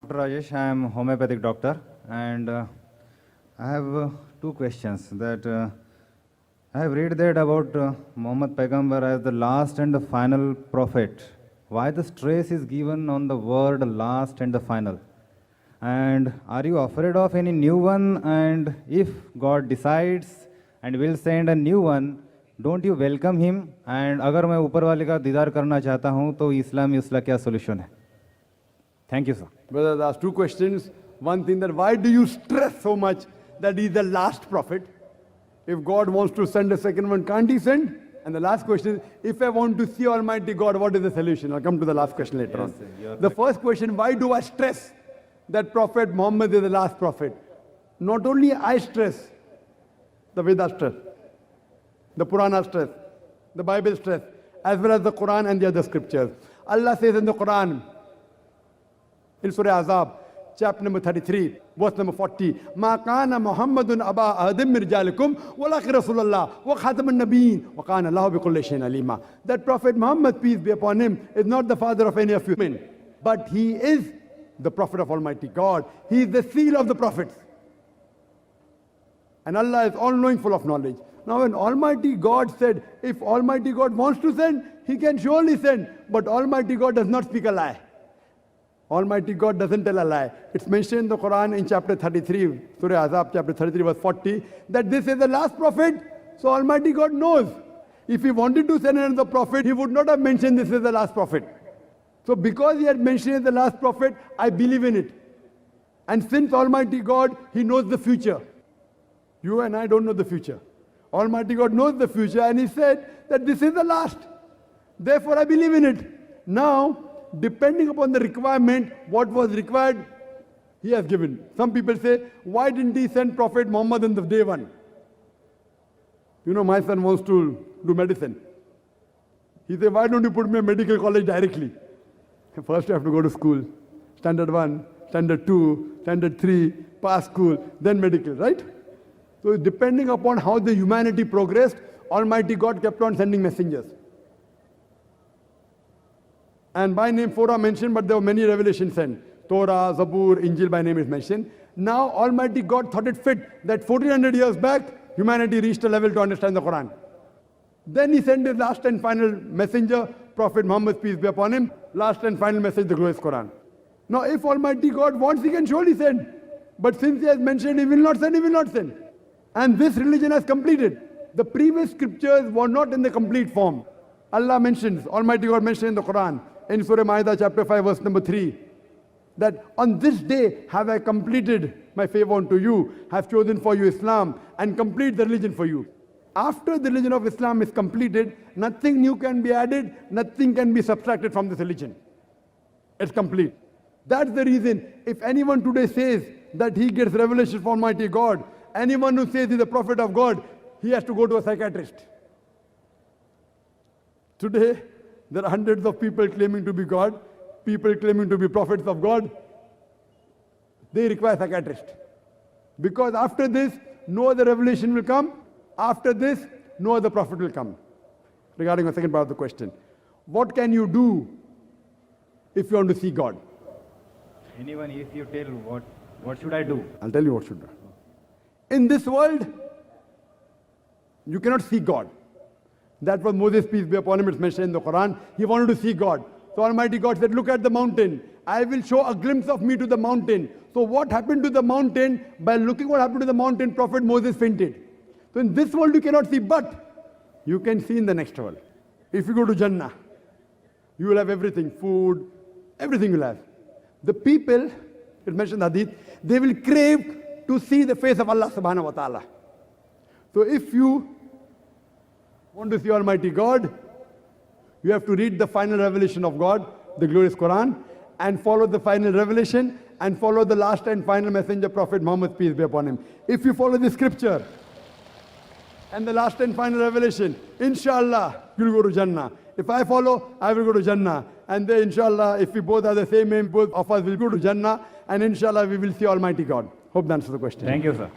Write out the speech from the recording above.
Rajesh, I am homeopathic doctor, and I have two questions. I have read that about Muhammad Paigambar as the last and the final prophet. Why the stress is given on the word last and the final? And are you afraid of any new one? And if God decides and will send a new one, don't you welcome him? And अगर मैं ऊपर वाले का दीदार करना चाहता हूँ तो इस्लाम में उसका क्या solution है? Thank you, sir. Brother, asked two questions. One thing, that why do you stress so much that he's the last prophet? If God wants to send a second one, can't he send? And the last question is, if I want to see Almighty God, what is the solution? I'll come to the last question later on. Sir, the first question, why do I stress that Prophet Muhammad is the last prophet? Not only I stress, the Vedas stress, the Purana stress, the Bible stress, as well as the Quran and the other scriptures. Allah says in the Quran, in Surah Azab, chapter number 33, verse number 40, Ma kana Muhammadun aba ahadim min rijalikum walakin Rasulullah wa khatamun nabiyyin wa kana Allahu bi kulli shay'in alima. That Prophet Muhammad, peace be upon him, is not the father of any of you men, but he is the prophet of Almighty God. He is the seal of the prophets. And Allah is all-knowing, full of knowledge. Now when Almighty God said, if Almighty God wants to send, he can surely send. But Almighty God does not speak a lie. Almighty God doesn't tell a lie. It's mentioned in the Quran in chapter 33, Surah Azab, chapter 33, verse 40, that this is the last prophet. So Almighty God knows. If he wanted to send another prophet, he would not have mentioned this is the last prophet. So because he had mentioned the last prophet, I believe in it. And since Almighty God, he knows the future. You and I don't know the future. Almighty God knows the future, and he said that this is the last. Therefore I believe in it. Now, depending upon the requirement, what was required, he has given. Some people say, why didn't he send Prophet Muhammad on the day one? You know, my son wants to do medicine. He said, why don't you put me in medical college directly? First you have to go to school. Standard 1, Standard 2, Standard 3, pass school, then medical, right? So depending upon how the humanity progressed, Almighty God kept on sending messengers. And by name 4 are mentioned, but there were many revelations sent. Torah, Zabur, Injil by name is mentioned. Now Almighty God thought it fit that 1400 years back, humanity reached a level to understand the Quran. Then he sent his last and final messenger, Prophet Muhammad, peace be upon him, last and final message, the glorious Quran. Now if Almighty God wants, he can surely send. But since he has mentioned he will not send, he will not send. And this religion has completed. The previous scriptures were not in the complete form. Allah mentions, Almighty God mentioned in the Quran, in Surah Ma'idah chapter 5 verse number 3, that on this day have I completed my favor unto you, have chosen for you Islam and complete the religion for you. After the religion of Islam is completed, nothing new can be added, nothing can be subtracted from this religion. It's complete. That's the reason if anyone today says that he gets revelation from Almighty God, anyone who says he's a prophet of God, he has to go to a psychiatrist. Today, there are hundreds of people claiming to be God, people claiming to be prophets of God. They require psychiatrist. Because after this, no other revelation will come. After this, no other prophet will come. Regarding the second part of the question, what can you do if you want to see God? Anyone, if you tell what should I do? I'll tell you what should do. In this world, you cannot see God. That was Moses, peace be upon him, it's mentioned in the Quran. He wanted to see God. So Almighty God said, look at the mountain. I will show a glimpse of me to the mountain. So what happened to the mountain? By looking what happened to the mountain, Prophet Moses fainted. So in this world you cannot see, but you can see in the next world. If you go to Jannah, you will have everything, food, everything you'll have. The people, it mentioned in the Hadith, they will crave to see the face of Allah subhanahu wa ta'ala. So if you want to see Almighty God, you have to read the final revelation of God, the glorious Quran, and follow the final revelation, and follow the last and final messenger, Prophet Muhammad, peace be upon him. If you follow the scripture and the last and final revelation, inshallah, you'll go to Jannah. If I follow, I will go to Jannah. And then inshallah, if we both are the same aim, both of us will go to Jannah, and inshallah we will see Almighty God. Hope that answers the question. Thank you, sir.